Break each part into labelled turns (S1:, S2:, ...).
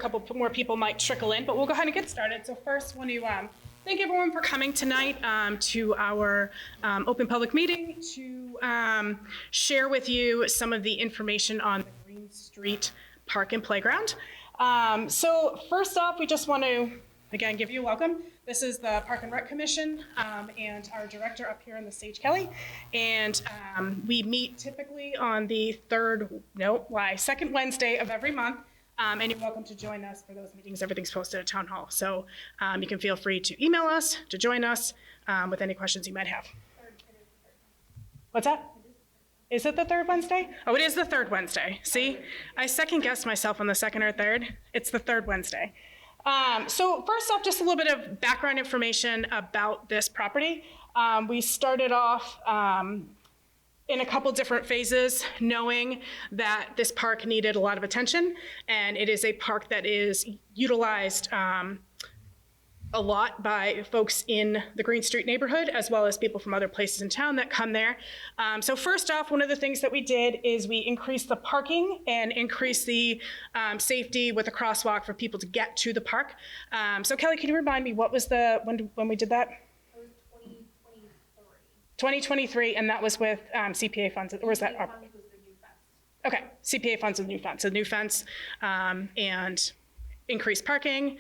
S1: A couple more people might trickle in, but we'll go ahead and get started. So first, I want to thank everyone for coming tonight to our open public meeting to share with you some of the information on the Green Street Park and Playground. So first off, we just want to, again, give you a welcome. This is the Park and Rec Commission and our director up here in the stage, Kelly. And we meet typically on the second Wednesday of every month. And you're welcome to join us for those meetings. Everything's posted at Town Hall. So you can feel free to email us, to join us with any questions you might have. What's that? Is it the third Wednesday? Oh, it is the third Wednesday. See, I second guessed myself on the second or third. It's the third Wednesday. So first off, just a little bit of background information about this property. We started off in a couple different phases, knowing that this park needed a lot of attention, and it is a park that is utilized a lot by folks in the Green Street neighborhood, as well as people from other places in town that come there. So first off, one of the things that we did is we increased the parking and increased the safety with a crosswalk for people to get to the park. So Kelly, can you remind me, what was when we did that? 2023, and that was with CPA funds, or was that? Okay, CPA funds with new fence. So new fence and increased parking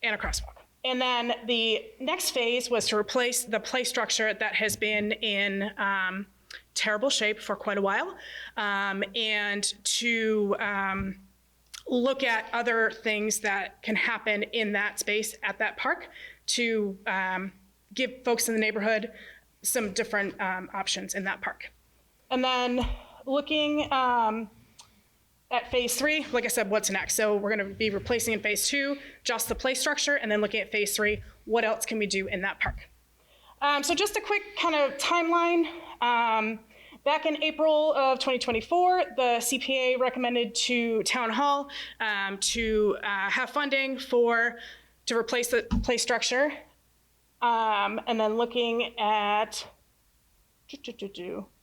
S1: and a crosswalk. And then the next phase was to replace the play structure that has been in terrible shape for quite a while, and to look at other things that can happen in that space at that park to give folks in the neighborhood some different options in that park. And then looking at phase 3, like I said, what's next? So we're gonna be replacing in phase 2, just the play structure, and then looking at phase 3, what else can we do in that park? So just a quick kind of timeline. Back in April of 2024, the CPA recommended to Town Hall to have funding to replace the play structure. And then looking at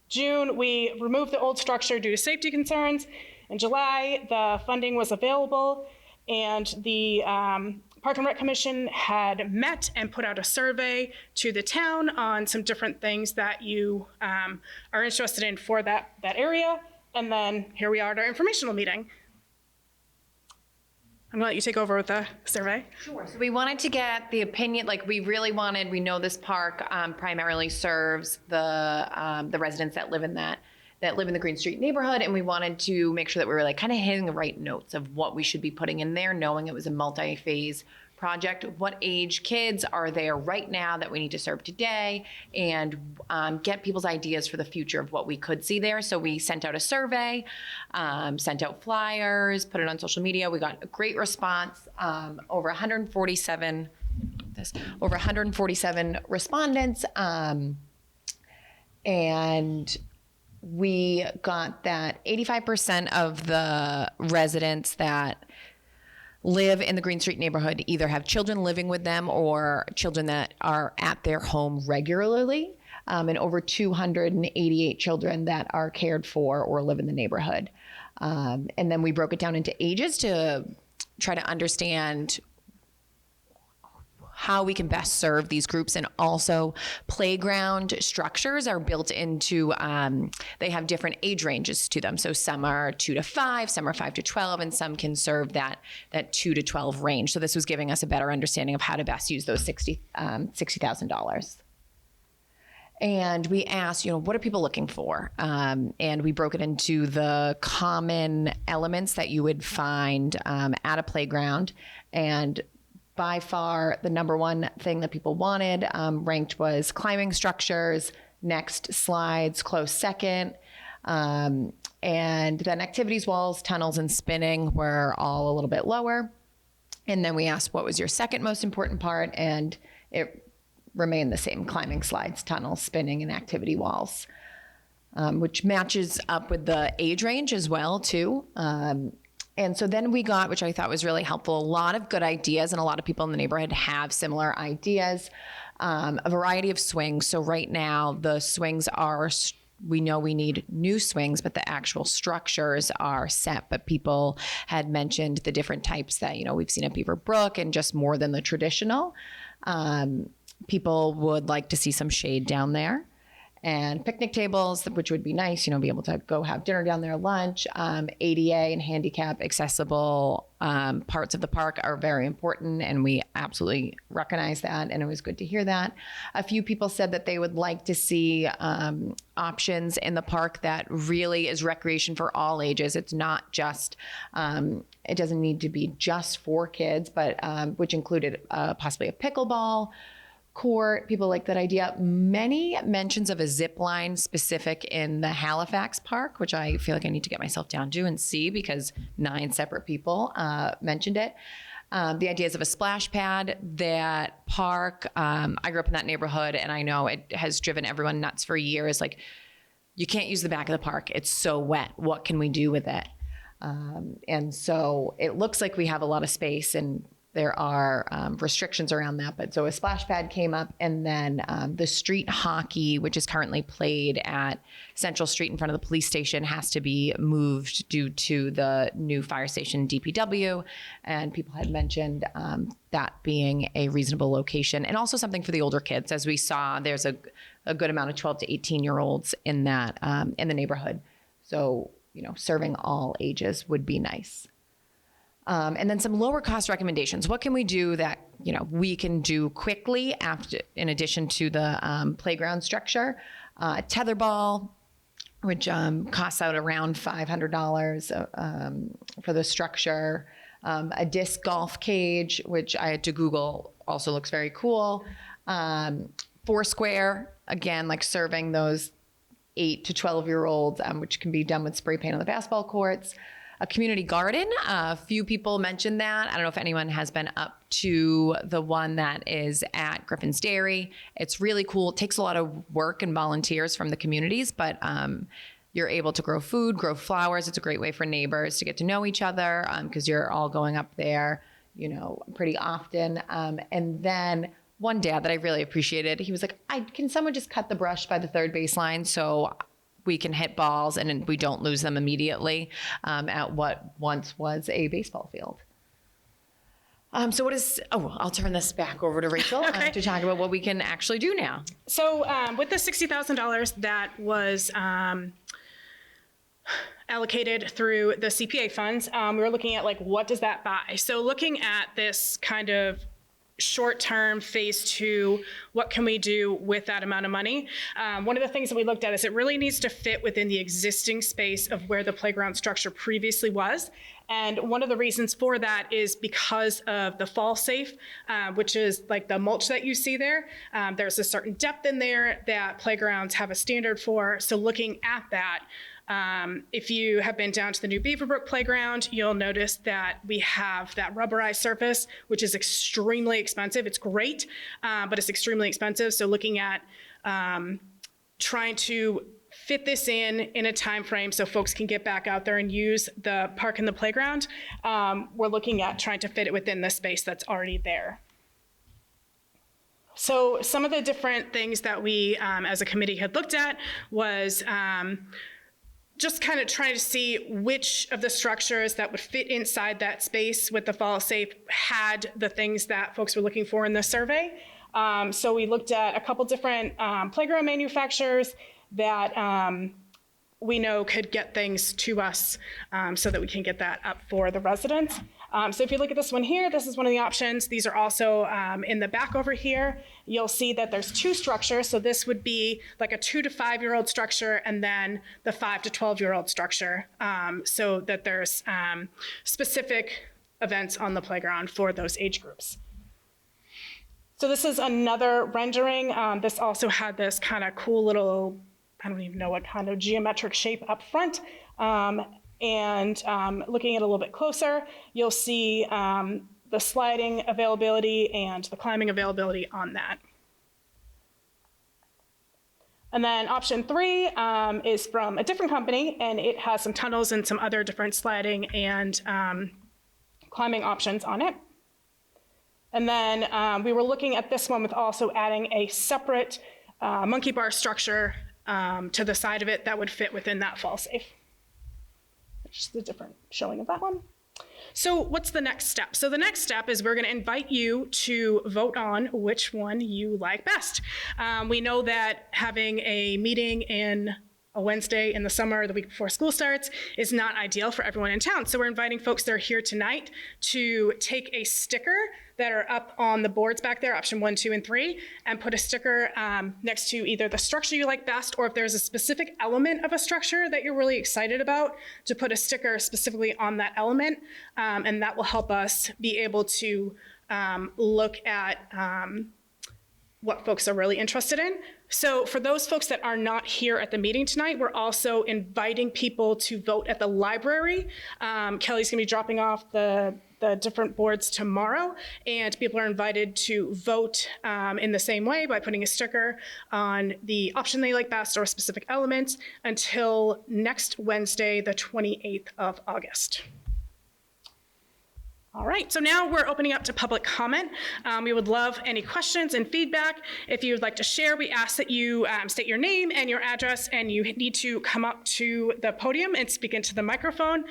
S1: June, we removed the old structure due to safety concerns. In July, the funding was available, and the Park and Rec Commission had met and put out a survey to the town on some different things that you are interested in for that area. And then here we are at our informational meeting. I'm gonna let you take over with the survey.
S2: Sure. So we wanted to get the opinion, we know this park primarily serves the residents that live in the Green Street neighborhood, and we wanted to make sure that we were kind of hitting the right notes of what we should be putting in there, knowing it was a multi-phase project. What age kids are there right now that we need to serve today, and get people's ideas for the future of what we could see there. So we sent out a survey, sent out flyers, put it on social media. We got a great response, over 147 respondents, and we got that 85% of the residents that live in the Green Street neighborhood either have children living with them or children that are at their home regularly, and over 288 children that are cared for or live in the neighborhood. And then we broke it down into ages to try to understand how we can best serve these groups. And also playground structures are built into, they have different age ranges to them. So some are 2 to 5, some are 5 to 12, and some can serve that 2 to 12 range. So this was giving us a better understanding of how to best use those $60,000. And we asked, what are people looking for? And we broke it into the common elements that you would find at a playground. And by far, the number one thing that people wanted ranked was climbing structures, next slides, close second, and then activities, walls, tunnels, and spinning were all a little bit lower. And then we asked, what was your second most important part? And it remained the same: climbing, slides, tunnels, spinning, and activity walls, which matches up with the age range as well, too. And so then we got, which I thought was really helpful, a lot of good ideas, and a lot of people in the neighborhood have similar ideas, a variety of swings. So right now the swings are we know we need new swings, but the actual structures are set. But people had mentioned the different types that, we've seen at Beaver Brook and just more than the traditional. People would like to see some shade down there. And picnic tables, which would be nice, be able to go have dinner down there, lunch. ADA and handicap accessible parts of the park are very important, and we absolutely recognize that, and it was good to hear that. A few people said that they would like to see options in the park that really is recreation for all ages. It's not just, it doesn't need to be just for kids, but which included possibly a pickleball court. People like that idea. Many mentions of a zip line specific in the Halifax Park, which I feel like I need to get myself down to and see because 9 separate people mentioned it. The ideas of a splash pad, that park. I grew up in that neighborhood, and I know it has driven everyone nuts for years. Like, you can't use the back of the park. It's so wet. What can we do with it? And so it looks like we have a lot of space, and there are restrictions around that. But so a splash pad came up, and then the street hockey, which is currently played at Central Street in front of the police station, has to be moved due to the new fire station DPW. And people had mentioned that being a reasonable location, and also something for the older kids. As we saw, there's a good amount of 12 to 18-year-olds in that in the neighborhood. So, serving all ages would be nice. And then some lower cost recommendations. What can we do that, we can do quickly after, in addition to the playground structure? Tetherball, which costs out around $500 for the structure. A disc golf cage, which I had to Google, also looks very cool. Foursquare, again, like serving those 8 to 12-year-olds, which can be done with spray paint on the basketball courts. A community garden. A few people mentioned that. I don't know if anyone has been up to the one that is at Griffin's Dairy. It's really cool. It takes a lot of work and volunteers from the communities, but you're able to grow food, grow flowers. It's a great way for neighbors to get to know each other because you're all going up there, pretty often. And then one dad that I really appreciated, he was like, can someone just cut the brush by the third baseline so we can hit balls and we don't lose them immediately at what once was a baseball field. So I'll turn this back over to Rachel to talk about what we can actually do now.
S1: So with the $60,000 that was allocated through the CPA funds, we were looking at what does that buy? So looking at this kind of short-term phase 2, what can we do with that amount of money? One of the things that we looked at is it really needs to fit within the existing space of where the playground structure previously was. And one of the reasons for that is because of the fall safe, which is like the mulch that you see there. There's a certain depth in there that playgrounds have a standard for. So looking at that, if you have been down to the new Beaverbrook playground, you'll notice that we have that rubberized surface, which is extremely expensive. It's great, but it's extremely expensive. So looking at trying to fit this in a time frame so folks can get back out there and use the park and the playground, we're looking at trying to fit it within the space that's already there. So some of the different things that we as a committee had looked at was just kind of trying to see which of the structures that would fit inside that space with the fall safe had the things that folks were looking for in the survey. So we looked at a couple different playground manufacturers that we know could get things to us so that we can get that up for the residents. So if you look at this one here, this is one of the options. These are also in the back over here. You'll see that there's 2 structures. So this would be like a 2 to 5-year-old structure and then the 5 to 12-year-old structure so that there's specific events on the playground for those age groups. So this is another rendering. This also had this kind of cool little, I don't even know what kind of geometric shape up front. And looking at it a little bit closer, you'll see the sliding availability and the climbing availability on that. And then option 3 is from a different company, and it has some tunnels and some other different sliding and climbing options on it. And then we were looking at this one with also adding a separate monkey bar structure to the side of it that would fit within that fall safe. Just a different showing of that one. So what's the next step? So the next step is we're going to invite you to vote on which one you like best. We know that having a meeting in a Wednesday in the summer, the week before school starts, is not ideal for everyone in town. So we're inviting folks that are here tonight to take a sticker that are up on the boards back there, option 1, 2, and 3, and put a sticker next to either the structure you like best, or if there's a specific element of a structure that you're really excited about, to put a sticker specifically on that element. And that will help us be able to look at what folks are really interested in. So for those folks that are not here at the meeting tonight, we're also inviting people to vote at the library. Kelly's gonna be dropping off the different boards tomorrow, and people are invited to vote in the same way by putting a sticker on the option they like best or a specific element until next Wednesday, the 28th of August. All right, so now we're opening up to public comment. We would love any questions and feedback. If you would like to share, we ask that you state your name and your address, and you need to come up to the podium and speak into the microphone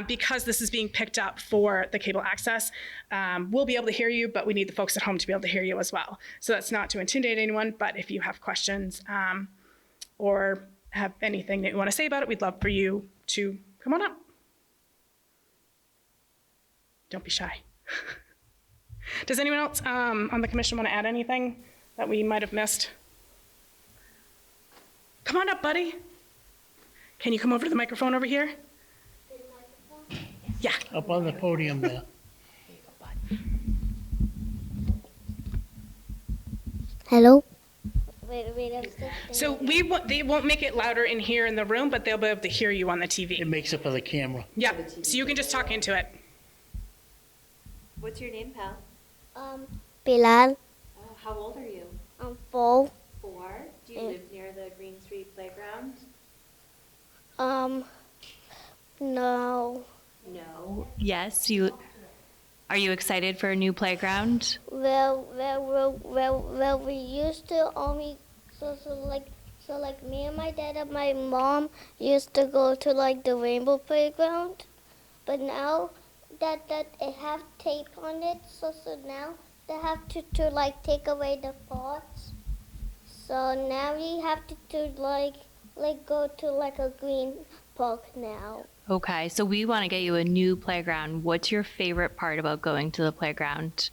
S1: because this is being picked up for the cable access. We'll be able to hear you, but we need the folks at home to be able to hear you as well. So that's not to intimidate anyone, but if you have questions or have anything that you want to say about it, we'd love for you to come on up. Don't be shy. Does anyone else on the commission want to add anything that we might have missed? Come on up, buddy. Can you come over to the microphone over here? Yeah.
S3: Up on the podium there.
S4: Hello? Wait, I'm still
S1: So they won't make it louder in here in the room, but they'll be able to hear you on the
S3: It
S1: TV.
S3: makes it for the camera.
S1: Yeah, so you can just talk into it.
S5: What's your name, pal?
S4: Bilal.
S5: How old are you?
S4: I'm 4.
S5: 4. Do you live near the Green Street Playground?
S4: No.
S5: No. Yes. Are you excited for a new playground?
S4: Well, we used to only, so like me and my dad and my mom used to go to like the rainbow playground, but now that it have tape on it, so now they have to like take away the parts. So now we have to like go to like a green park now.
S5: Okay, so we want to get you a new playground. What's your favorite part about going to the playground?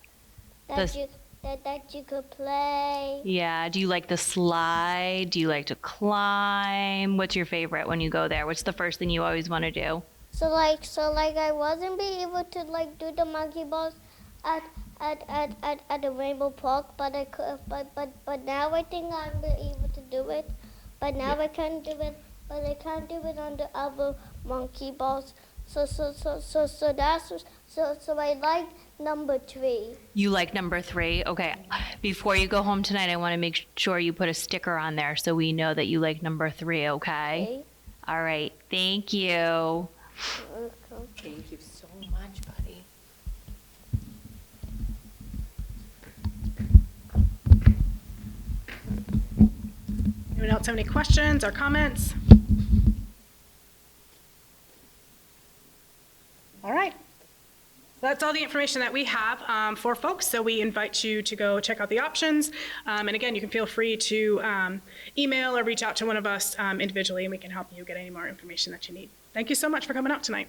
S4: That you could play.
S5: Yeah, do you like the slide? Do you like to climb? What's your favorite when you go there? What's the first thing you always want to do?
S4: So like I wasn't be able to like do the monkey bars at the Rainbow Park, but I could, but now I think I'm able to do it. But now I can't do it. But I can't do it on the other monkey balls. So I like number 3.
S5: You like number 3? Okay. Before you go home tonight, I want to make sure you put a sticker on there so we know that you like number 3, okay?
S4: Okay.
S5: All right. Thank you.
S2: Thank you so much, buddy.
S1: Anyone else have any questions or comments? All right. That's all the information that we have for folks, so we invite you to go check out the options. And again, you can feel free to email or reach out to one of us individually, and we can help you get any more information that you need. Thank you so much for coming out tonight.